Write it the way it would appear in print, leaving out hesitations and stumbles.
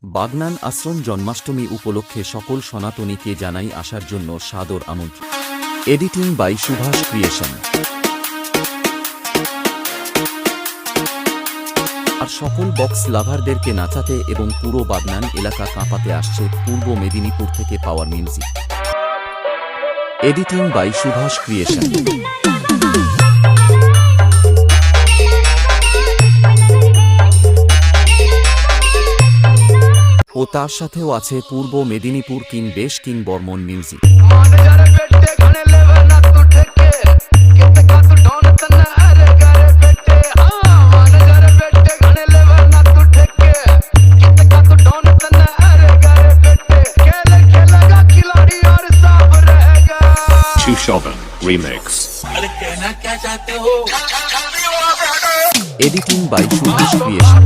বাগনান আশ্রম জন্মাষ্টমী উপলক্ষে সকল সনাতনীকে জানাই আসার জন্য সাদর আমন্ত্রণ। Editing by Subhash creation. আর সকল বক্স লাভারদেরকে নাচাতে এবং পুরো বাগনান এলাকা কাঁপাতে আসছে পূর্ব মেদিনীপুর থেকে power music. Editing by Subhash creation. ও তার সাথেও আছে পূর্ব মেদিনীপুর কিং বেশ king Barman music. Remix. Editing by Subhash creation.